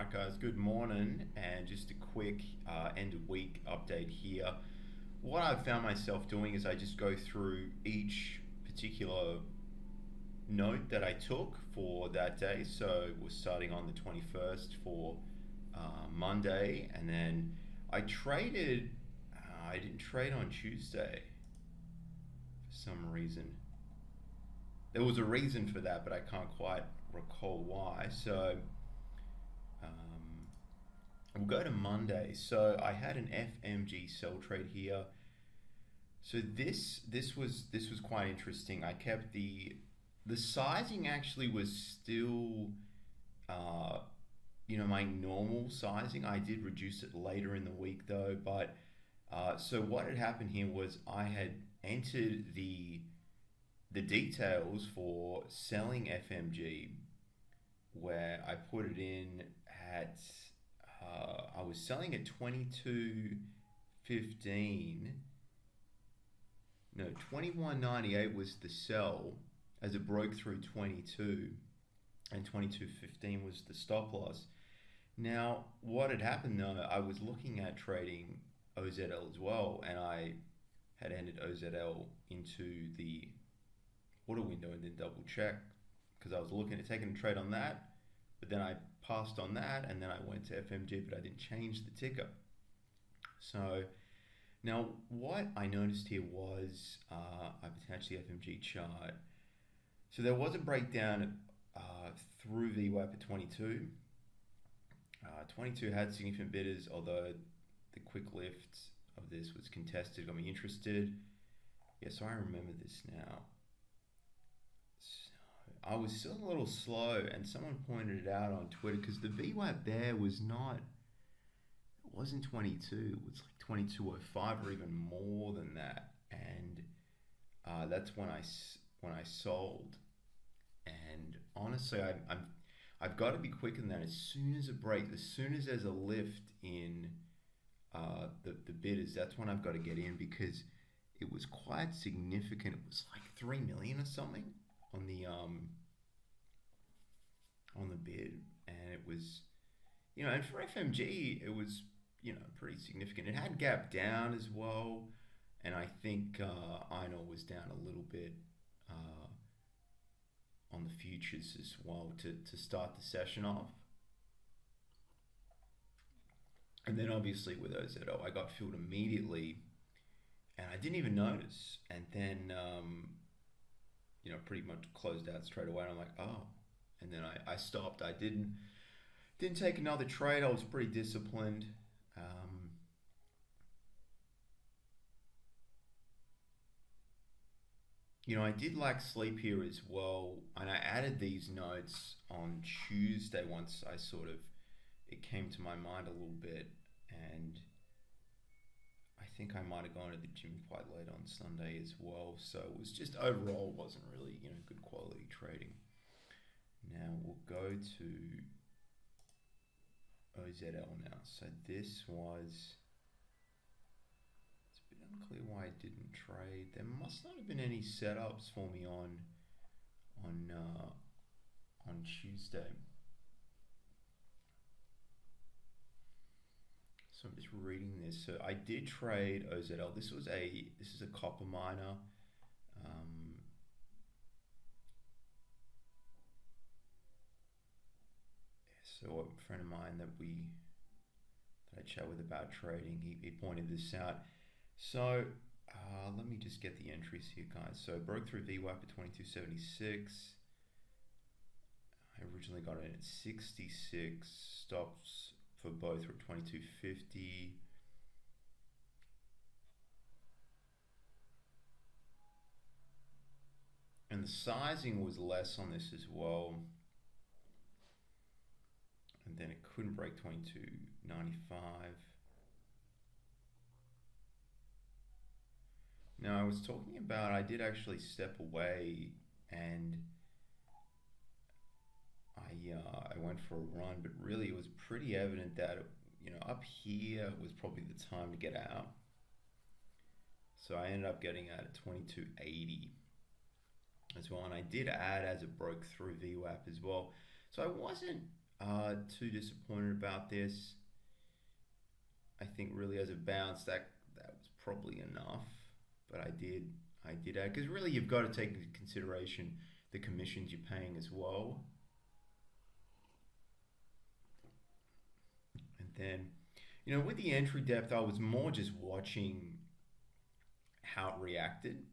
Alright guys, good morning, and just a quick end of week update here. What I've found myself doing is I just go through each particular note that I took for that day. So we're starting on the 21st for Monday, and then I traded, I didn't trade on Tuesday for some reason. There was a reason for that, but I can't quite recall why. So we'll go to Monday. So I had an FMG sell trade here. So this was quite interesting. I kept the sizing actually was still my normal sizing. I did reduce it later in the week though, but so what had happened here was I had entered the details for selling FMG, where I put it in at I was selling at 22.15. No, 21.98 was the sell as it broke through 22, and 22.15 was the stop loss. Now, what had happened though, I was looking at trading OZL as well, and I had entered OZL into the order window and then double checked because I was looking at taking a trade on that, but then I passed on that and then I went to FMG, but I didn't change the ticker. So now what I noticed here was I potentially FMG chart. So there was a breakdown through VWAP at 22. 22 had significant bidders, although the quick lift of this was contested, got me interested. Yeah, so I remember this now. I was still a little slow, and someone pointed it out on Twitter because the VWAP there was not, it wasn't 22, it was like 22.05 or even more than that, and that's when I sold. And honestly, I've got to be quicker than that. As soon as it breaks, as soon as there's a lift in the bidders, that's when I've got to get in because it was quite significant. It was like 3 million or something on the bid, and it was, and for FMG it was, pretty significant. It had gap down as well, and I think iron ore was down a little bit on the futures as well to start the session off. And then obviously with OZL I got filled immediately and I didn't even notice, and then pretty much closed out straight away, and I'm like, oh, and then I stopped. I didn't take another trade. I was pretty disciplined. I did like sleep here as well, and I added these notes on Tuesday once it came to my mind a little bit, and I think I might have gone to the gym quite late on Sunday as well, so it was just overall wasn't really good quality trading. Now we'll go to OZL now. So this was, it's a bit unclear why I didn't trade. There must not have been any setups for me on Tuesday. So I'm just reading this. So I did trade OZL. This is a copper miner. So a friend of mine that I chat with about trading, he pointed this out. So let me just get the entries here, guys. So broke through VWAP at 22.76. I originally got it at 66. Stops for both were 22.50. And the sizing was less on this as well. And then it couldn't break 22.95. Now I was talking about, I did actually step away, and I went for a run, but really it was pretty evident that up here was probably the time to get out. So I ended up getting out at 22.80 as well, and I did add as it broke through VWAP as well. So I wasn't too disappointed about this. I think really as a bounce that was probably enough, but I did add because really you've got to take into consideration the commissions you're paying as well, and then with the entry depth, I was more just watching how it reacted.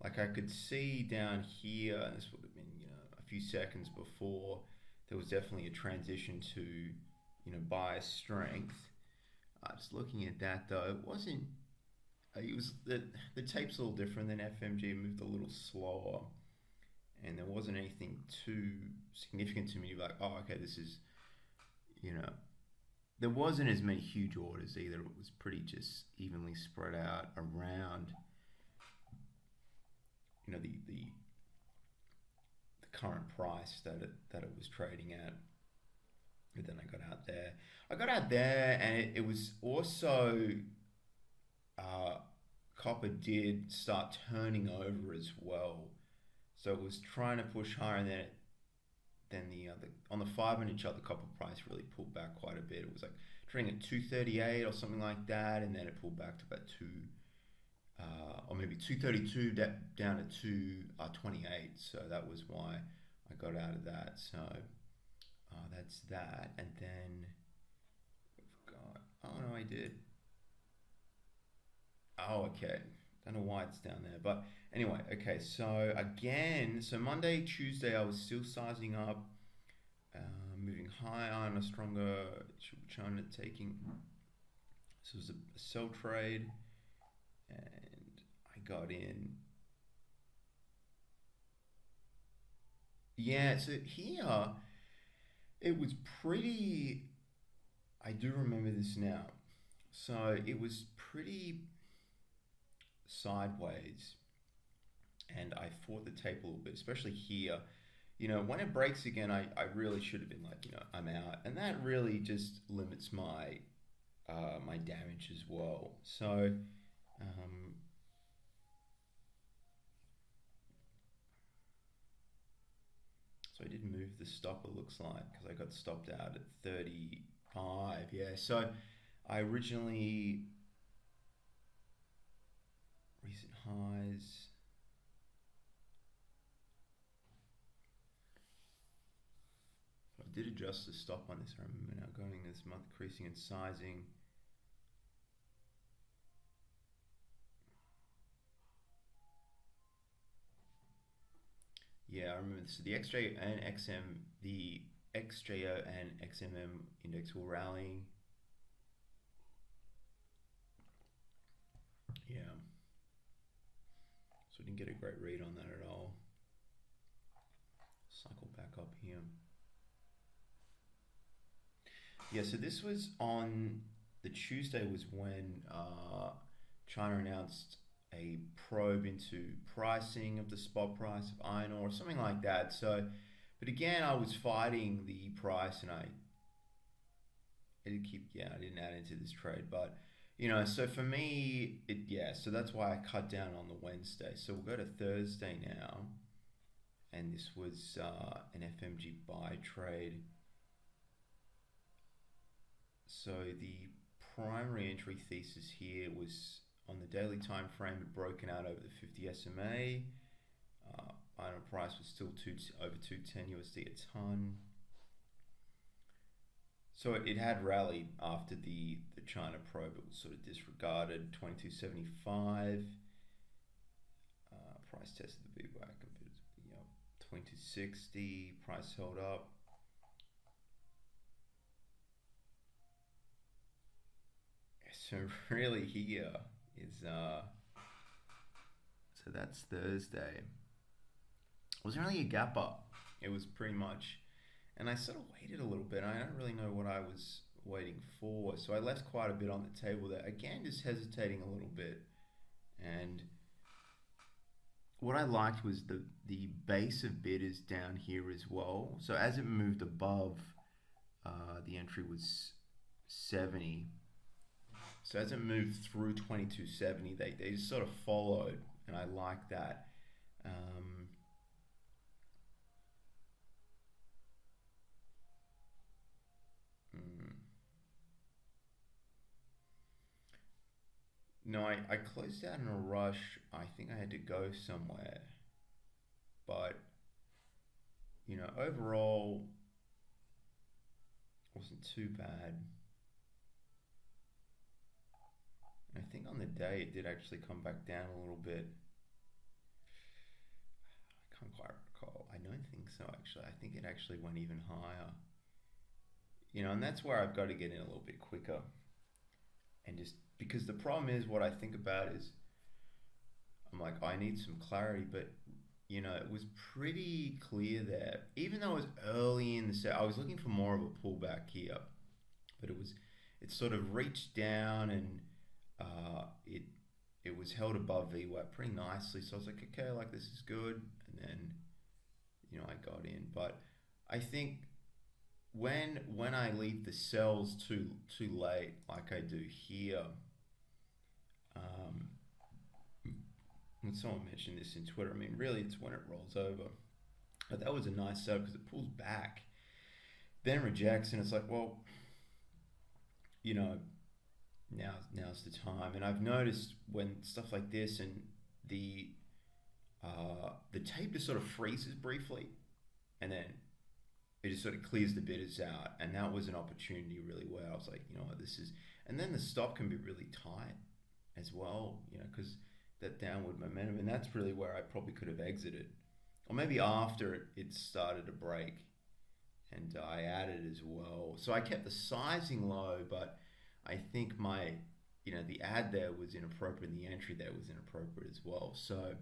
Like I could see down here, and this would have been a few seconds before, there was definitely a transition to bias strength. Just looking at that though, it wasn't. It was the tape's a little different than FMG. It moved a little slower, and there wasn't anything too significant to me. Like, oh, okay, this is, there wasn't as many huge orders either. It was pretty just evenly spread out around, the current price that it was trading at. But then I got out there. And it was also copper did start turning over as well. So it was trying to push higher, and then the other on the 5-minute chart, the copper price really pulled back quite a bit. It was like trading at 238 or something like that, and then it pulled back to about or maybe 232 down to 228. So that was why I got out of that. So that's that, and then I forgot. Oh no, I did. Oh, okay. Don't know why it's down there, but anyway, okay. So again, Monday, Tuesday, I was still sizing up, moving higher on a stronger China taking. This was a sell trade, and I got in. Yeah, so here it was pretty. I do remember this now. So it was pretty sideways, and I fought the tape a little bit, especially here. When it breaks again, I really should have been like, I'm out, and that really just limits my my damage as well. So so I did move the stop, it looks like, because I got stopped out at 35. Yeah, so I originally recent highs. I did adjust the stop on this. I remember now going this month, creasing and sizing. Yeah, I remember this. So the XJ and the XJO and XMM index were rallying. Yeah. So I didn't get a great read on that at all. Cycle back up here. Yeah, so this was on the Tuesday was when China announced a probe into pricing of the spot price of iron ore, something like that. So, but again, I was fighting the price, and I didn't add into this trade, but so for me, so that's why I cut down on the Wednesday. So we'll go to Thursday now, and this was an FMG buy trade. So the primary entry thesis here was on the daily time frame, had broken out over the 50 SMA. Iron price was still over 210 USD a ton. So it had rallied after the China probe. It was sort of disregarded. 2275. Price tested the big back a bit. 2260. Price held up. So really here is so that's Thursday. It wasn't really a gap up. It was pretty much, and I sort of waited a little bit. I don't really know what I was waiting for, so I left quite a bit on the table there. Again, just hesitating a little bit, and what I liked was the base of bidders down here as well. So as it moved above, the entry was 70. So as it moved through 2270, they just sort of followed, and I like that. No, I closed out in a rush. I think I had to go somewhere, but overall, it wasn't too bad. And I think on the day it did actually come back down a little bit. I can't quite recall. I don't think so, actually. I think it actually went even higher. And that's where I've got to get in a little bit quicker. And just because the problem is, what I think about is, I'm like, I need some clarity, but it was pretty clear there. Even though it was early in the set, I was looking for more of a pullback here, but it sort of reached down and it was held above VWAP pretty nicely. So I was like, okay, like this is good, and then I got in. But I think when I leave the cells too late, like I do here, and someone mentioned this in Twitter. I mean, really, it's when it rolls over. But that was a nice setup because it pulls back, then rejects, and it's like, well, now's the time. And I've noticed when stuff like this and the tape just sort of freezes briefly, and then it just sort of clears the bidders out, and that was an opportunity really where I was like, what, this is, and then the stop can be really tight as well, because that downward momentum, and that's really where I probably could have exited, or maybe after it started to break, and I added as well. So I kept the sizing low, but I think my, the ad there was inappropriate, and the entry there was inappropriate as well. So,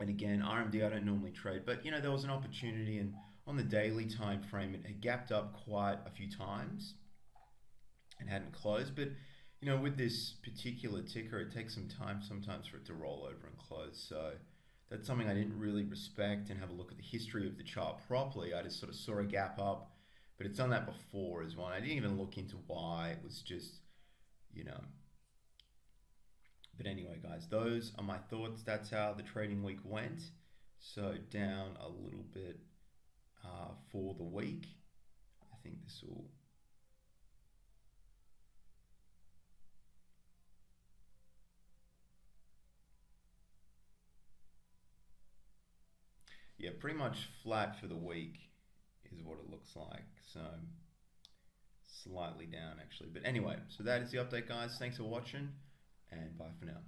and again, RMD I don't normally trade, but there was an opportunity, and on the daily time frame, it had gapped up quite a few times and hadn't closed. But with this particular ticker, it takes some time sometimes for it to roll over and close. So that's something I didn't really respect and have a look at the history of the chart properly. I just sort of saw a gap up, but it's done that before as well. I didn't even look into why. It was just, But anyway, guys, those are my thoughts. That's how the trading week went. So down a little bit for the week. I think this will... Yeah, pretty much flat for the week is what it looks like. So slightly down actually. But anyway, so that is the update, guys. Thanks for watching, and bye for now.